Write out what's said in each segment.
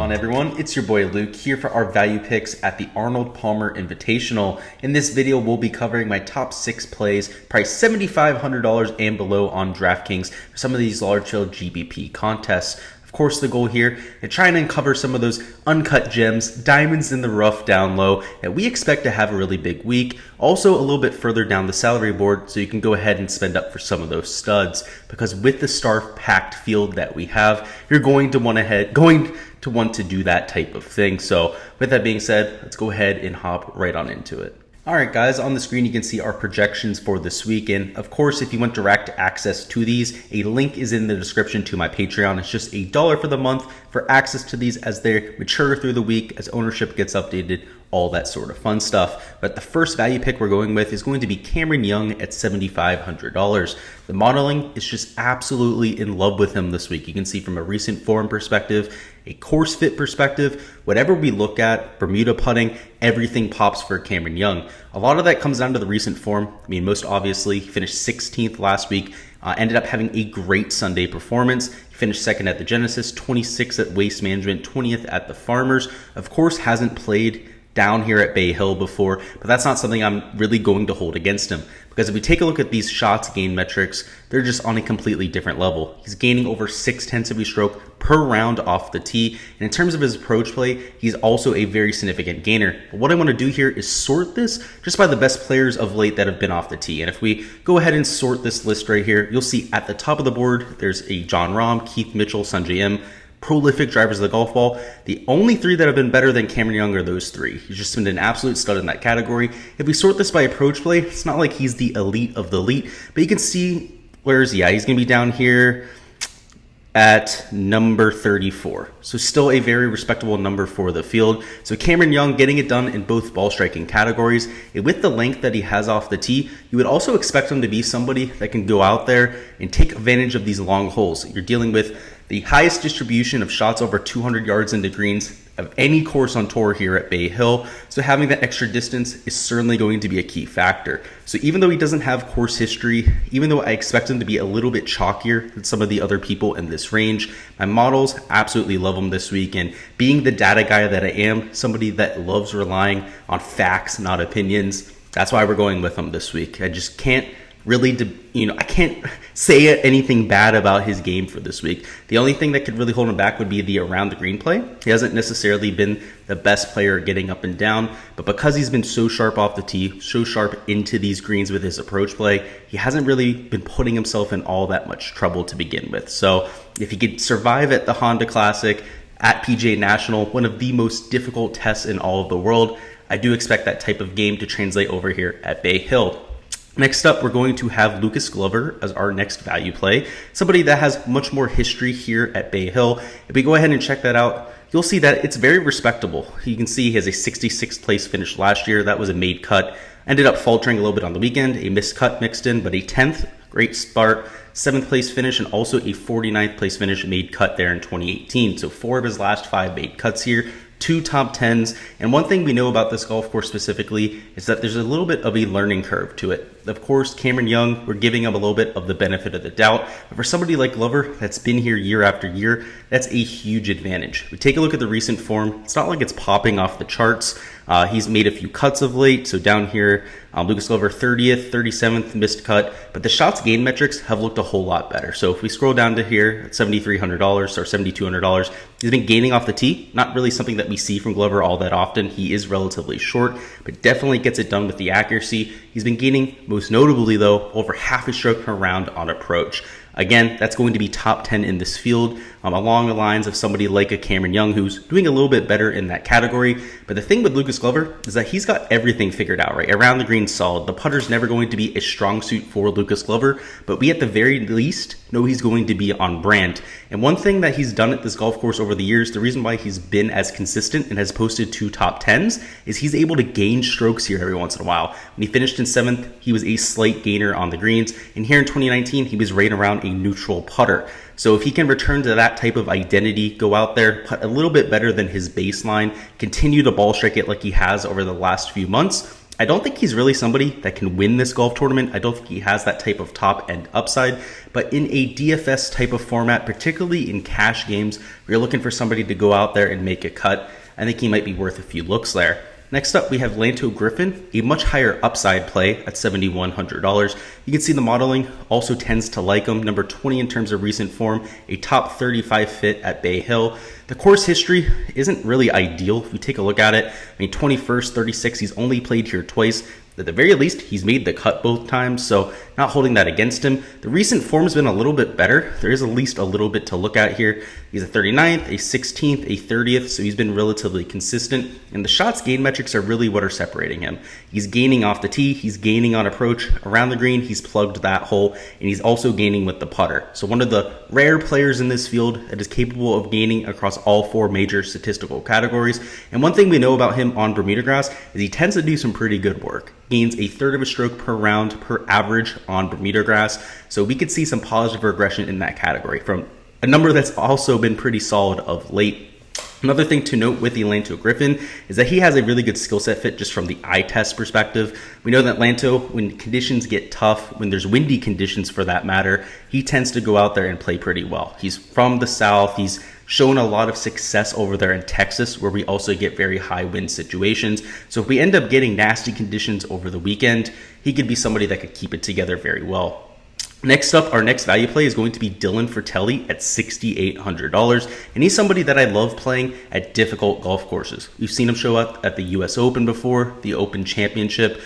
on, everyone? It's your boy Luke here for our value picks at the Arnold Palmer Invitational. In this video, we'll be covering my top 6 plays, priced $7,500 and below on Draftkings for some of these large field GBP contests. Of course, the goal here is trying to uncover some of those uncut gems, diamonds in the rough down low that we expect to have a really big week. Also a little bit further down the salary board, so you can go ahead and spend up for some of those studs, because with the star-packed field that we have, you're going to want to do that type of thing. So with that being said, let's go ahead and hop right on into it. Alright guys, on the screen you can see our projections for this week, and of course if you want direct access to these, a link is in the description to my Patreon. It's just $1 for the month for access to these as they mature through the week, as ownership gets updated, all that sort of fun stuff. But the first value pick we're going with is going to be Cameron Young at $7,500. The modeling is just absolutely in love with him this week. You can see from a recent form perspective, a course fit perspective, whatever we look at, Bermuda putting, everything pops for Cameron Young. A lot of that comes down to the recent form. I mean, most obviously, he finished 16th last week, ended up having a great Sunday performance. He finished second at the Genesis, 26th at Waste Management, 20th at the Farmers. Of course, hasn't played down here at Bay Hill before, but that's not something I'm really going to hold against him, because if we take a look at these shots gain metrics, they're just on a completely different level. He's gaining over 0.6 of a stroke per round off the tee, and in terms of his approach play, he's also a very significant gainer. But what I want to do here is sort this just by the best players of late that have been off the tee, and if we go ahead and sort this list right here, you'll see at the top of the board there's a John Rahm, Keith Mitchell, Sanjay M, prolific drivers of the golf ball. The only 3 that have been better than Cameron Young are those 3. He's just been an absolute stud in that category. If we sort this by approach play, it's not like he's the elite of the elite, but you can see he's going to be down here at number 34. So still a very respectable number for the field. So Cameron Young getting it done in both ball striking categories. And with the length that he has off the tee, you would also expect him to be somebody that can go out there and take advantage of these long holes. You're dealing with the highest distribution of shots over 200 yards into greens of any course on tour here at Bay Hill. So having that extra distance is certainly going to be a key factor. So even though he doesn't have course history, even though I expect him to be a little bit chalkier than some of the other people in this range, my models absolutely love him this week. And being the data guy that I am, somebody that loves relying on facts, not opinions, that's why we're going with him this week. I just can't really, I can't say anything bad about his game for this week. The only thing that could really hold him back would be the around the green play. He hasn't necessarily been the best player getting up and down, but because he's been so sharp off the tee, so sharp into these greens with his approach play, he hasn't really been putting himself in all that much trouble to begin with. So if he could survive at the Honda Classic, at PGA National, one of the most difficult tests in all of the world, I do expect that type of game to translate over here at Bay Hill. Next up, we're going to have Lucas Glover as our next value play, somebody that has much more history here at Bay Hill. If we go ahead and check that out, you'll see that it's very respectable. You can see he has a 66th place finish last year. That was a made cut. Ended up faltering a little bit on the weekend, a missed cut mixed in, but a 10th, great start, 7th place finish, and also a 49th place finish made cut there in 2018. So 4 of his last 5 made cuts here. 2 top 10s, and one thing we know about this golf course specifically is that there's a little bit of a learning curve to it. Of course, Cameron Young, we're giving him a little bit of the benefit of the doubt, but for somebody like Glover that's been here year after year, that's a huge advantage. We take a look at the recent form, it's not like it's popping off the charts. He's made a few cuts of late, so down here, Lucas Glover 30th, 37th missed cut, but the shots gain metrics have looked a whole lot better. So if we scroll down to here at $7,300 or $7,200, he's been gaining off the tee, not really something that we see from Glover all that often. He is relatively short, but definitely gets it done with the accuracy. He's been gaining, most notably though, over half a stroke per round on approach. Again, that's going to be top 10 in this field, along the lines of somebody like a Cameron Young who's doing a little bit better in that category. But the thing with Lucas Glover is that he's got everything figured out, right? Around the green solid. The putter's never going to be a strong suit for Lucas Glover, but we at the very least know he's going to be on brand. And one thing that he's done at this golf course over the years, the reason why he's been as consistent and has posted 2 top 10s, is he's able to gain strokes here every once in a while. When he finished in 7th, he was a slight gainer on the greens. And here in 2019, he was right around a neutral putter. So if he can return to that type of identity, go out there, putt a little bit better than his baseline, continue to ball strike it like he has over the last few months, I don't think he's really somebody that can win this golf tournament. I don't think he has that type of top end upside, but in a DFS type of format, particularly in cash games, where you're looking for somebody to go out there and make a cut, I think he might be worth a few looks there. Next up, we have Lanto Griffin, a much higher upside play at $7,100. You can see the modeling also tends to like him. Number 20 in terms of recent form, a top 35 fit at Bay Hill. The course history isn't really ideal if we take a look at it. I mean, 21st, 36, he's only played here twice. At the very least, he's made the cut both times, so not holding that against him. The recent form has been a little bit better. There is at least a little bit to look at here. He's a 39th, a 16th, a 30th, so he's been relatively consistent. And the shots gain metrics are really what are separating him. He's gaining off the tee, he's gaining on approach. Around the green, he's plugged that hole, and he's also gaining with the putter. So one of the rare players in this field that is capable of gaining across all four major statistical categories. And one thing we know about him on Bermuda grass is he tends to do some pretty good work. Gains a third of a stroke per round per average on Bermuda grass. So we could see some positive regression in that category from a number that's also been pretty solid of late. Another thing to note with the Lanto Griffin is that he has a really good skill set fit just from the eye test perspective. We know that Lanto, when conditions get tough, when there's windy conditions for that matter, he tends to go out there and play pretty well. He's from the South. He's shown a lot of success over there in Texas, where we also get very high wind situations. So if we end up getting nasty conditions over the weekend, he could be somebody that could keep it together very well. Next up, our next value play is going to be Frittelli at $6,800. And he's somebody that I love playing at difficult golf courses. We've seen him show up at the US Open before, the Open Championship.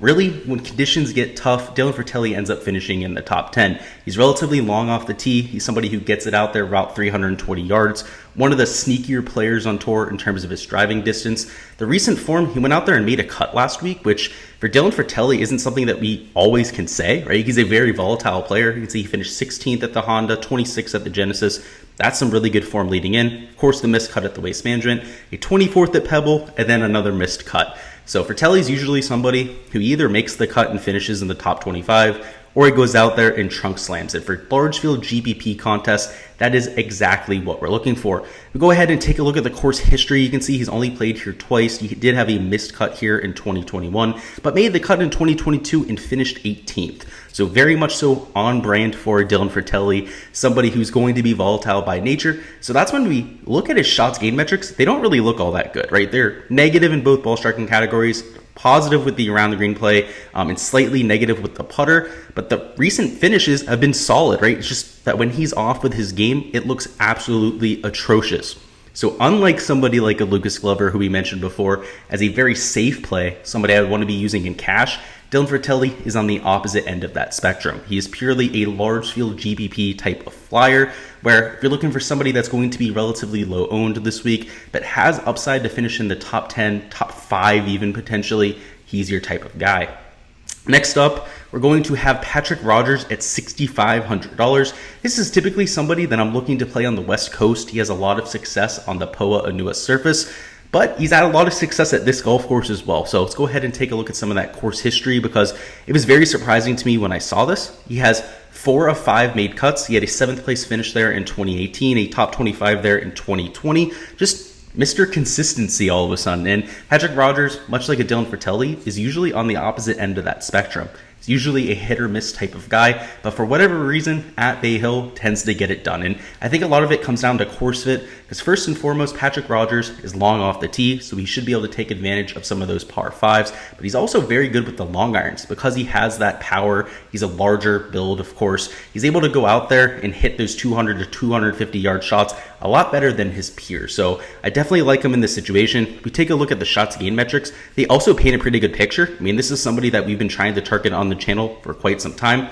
Really, when conditions get tough, Frittelli ends up finishing in the top 10. He's relatively long off the tee. He's somebody who gets it out there about 320 yards. One of the sneakier players on tour in terms of his driving distance. The recent form, he went out there and made a cut last week, which for Frittelli isn't something that we always can say, right? He's a very volatile player. You can see he finished 16th at the Honda, 26th at the Genesis. That's some really good form leading in. Of course, the missed cut at the Waste Management, a 24th at Pebble, and then another missed cut. So Frittelli's usually somebody who either makes the cut and finishes in the top 25, or he goes out there and trunk slams it. For large field GPP contests, that is exactly what we're looking for. We go ahead and take a look at the course history. You can see he's only played here twice. He did have a missed cut here in 2021, but made the cut in 2022 and finished 18th. So very much so on brand for Frittelli, somebody who's going to be volatile by nature. So that's when we look at his shots gain metrics. They don't really look all that good, right? They're negative in both ball striking categories, positive with the around the green play, and slightly negative with the putter. But the recent finishes have been solid, right? It's just that when he's off with his game, it looks absolutely atrocious. So unlike somebody like a Lucas Glover, who we mentioned before, as a very safe play, somebody I would want to be using in cash, Frittelli is on the opposite end of that spectrum. He is purely a large field GPP type of flyer, where if you're looking for somebody that's going to be relatively low owned this week, but has upside to finish in the top 10, top 5 even potentially, he's your type of guy. Next up, we're going to have Patrick Rodgers at $6,500. This is typically somebody that I'm looking to play on the West Coast. He has a lot of success on the Poa Anua surface, but he's had a lot of success at this golf course as well. So let's go ahead and take a look at some of that course history, because it was very surprising to me when I saw this. He has 4 of 5 made cuts. He had a 7th place finish there in 2018, a top 25 there in 2020. Just Mr. Consistency all of a sudden. And Patrick Rodgers, much like a Frittelli, is usually on the opposite end of that spectrum. He's usually a hit or miss type of guy, but for whatever reason, at Bay Hill tends to get it done. And I think a lot of it comes down to course fit, because first and foremost, Patrick Rodgers is long off the tee, so he should be able to take advantage of some of those par 5s, but he's also very good with the long irons because he has that power. He's a larger build, of course. He's able to go out there and hit those 200 to 250 yard shots a lot better than his peers. So I definitely like him in this situation. If we take a look at the shots gain metrics, they also paint a pretty good picture. I mean, this is somebody that we've been trying to target on the channel for quite some time.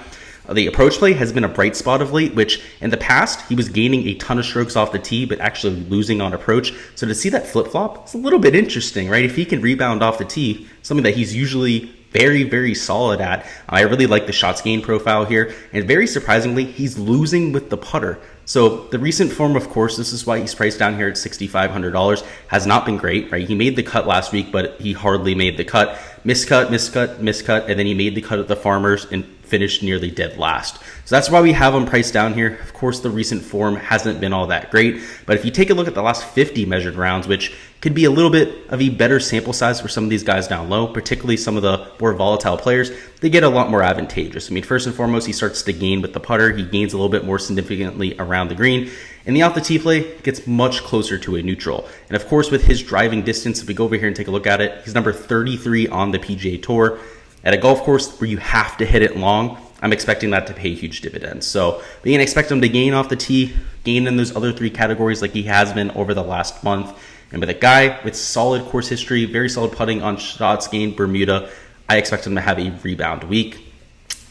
The approach play has been a bright spot of late, which in the past, he was gaining a ton of strokes off the tee, but actually losing on approach. So to see that flip-flop, it's a little bit interesting, right? If he can rebound off the tee, something that he's usually very, very solid at. I really like the shots gain profile here. And very surprisingly, he's losing with the putter. So the recent form, of course, this is why he's priced down here at $6,500, has not been great, right? He made the cut last week, but he hardly made the cut. Miscut, and then he made the cut at the Farmers and finished nearly dead last. So that's why we have him priced down here. Of course, the recent form hasn't been all that great, but if you take a look at the last 50 measured rounds, which could be a little bit of a better sample size for some of these guys down low, particularly some of the more volatile players. They get a lot more advantageous. I mean, first and foremost, he starts to gain with the putter. He gains a little bit more significantly around the green. And the off the tee play gets much closer to a neutral. And of course, with his driving distance, if we go over here and take a look at it, he's number 33 on the PGA Tour. At a golf course where you have to hit it long, I'm expecting that to pay huge dividends. So we can expect him to gain off the tee, gain in those other 3 categories like he has been over the last month. And with a guy with solid course history, very solid putting on shots gained Bermuda, I expect him to have a rebound week.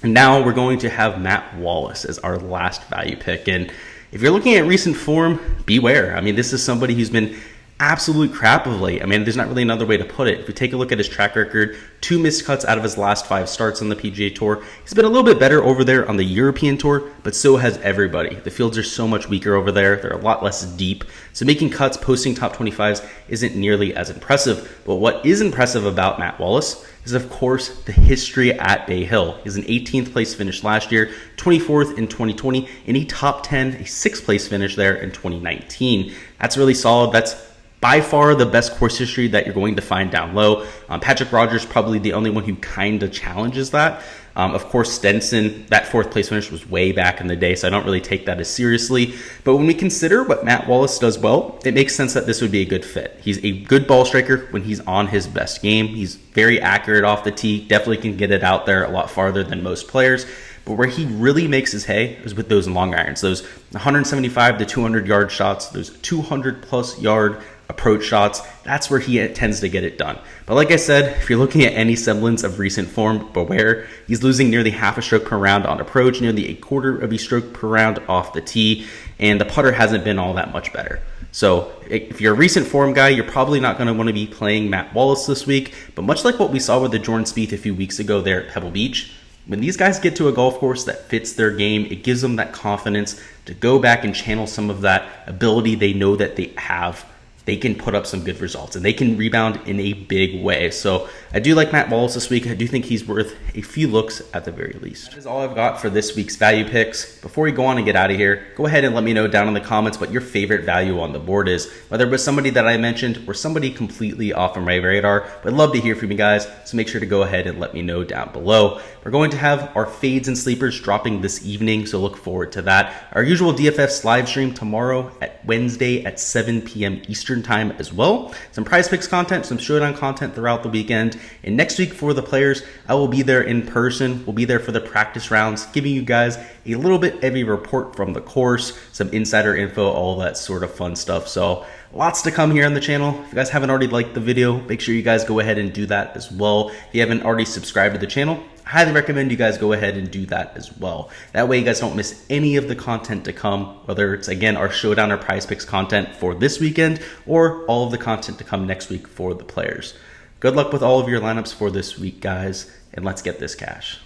And now we're going to have Matt Wallace as our last value pick. And if you're looking at recent form, beware. I mean, this is somebody who's been absolute crap of late. I mean, there's not really another way to put it. If we take a look at his track record, 2 missed cuts out of his last 5 starts on the PGA Tour. He's been a little bit better over there on the European Tour, but so has everybody. The fields are so much weaker over there. They're a lot less deep. So making cuts, posting top 25s isn't nearly as impressive. But what is impressive about Matt Wallace is, of course, the history at Bay Hill. He's an 18th place finish last year, 24th in 2020, and a top 10, a 6th place finish there in 2019. That's really solid. That's by far the best course history that you're going to find down low. Patrick Rodgers probably the only one who kind of challenges that. Of course, Stenson, that 4th place finish was way back in the day, so I don't really take that as seriously. But when we consider what Matt Wallace does well, it makes sense that this would be a good fit. He's a good ball striker when he's on his best game. He's very accurate off the tee, definitely can get it out there a lot farther than most players. But where he really makes his hay is with those long irons, those 175 to 200 yard shots, those 200 plus yard approach shots. That's where he tends to get it done. But like I said, if you're looking at any semblance of recent form, beware. He's losing nearly half a stroke per round on approach, nearly a quarter of a stroke per round off the tee, and the putter hasn't been all that much better. So if you're a recent form guy, you're probably not going to want to be playing Matt Wallace this week. But much like what we saw with the Jordan Spieth a few weeks ago there at Pebble Beach, when these guys get to a golf course that fits their game, it gives them that confidence to go back and channel some of that ability they know that they have. They can put up some good results and they can rebound in a big way. So I do like Matt Wallace this week. I do think he's worth a few looks at the very least. That is all I've got for this week's value picks. Before we go on and get out of here, go ahead and let me know down in the comments what your favorite value on the board is, whether it was somebody that I mentioned or somebody completely off of my radar. But I'd love to hear from you guys, so make sure to go ahead and let me know down below. We're going to have our fades and sleepers dropping this evening, so look forward to that. Our usual DFS live stream tomorrow at Wednesday at 7 p.m. Eastern time as well. Some prize picks content, some showdown content throughout the weekend. And next week for the players, I will be there in person. We'll be there for the practice rounds, giving you guys a little bit of a report from the course, some insider info, all that sort of fun stuff. So lots to come here on the channel. If you guys haven't already liked the video, make sure you guys go ahead and do that as well. If you haven't already subscribed to the channel, I highly recommend you guys go ahead and do that as well. That way you guys don't miss any of the content to come, whether it's, again, our showdown or prize picks content for this weekend or all of the content to come next week for the players. Good luck with all of your lineups for this week, guys, and let's get this cash.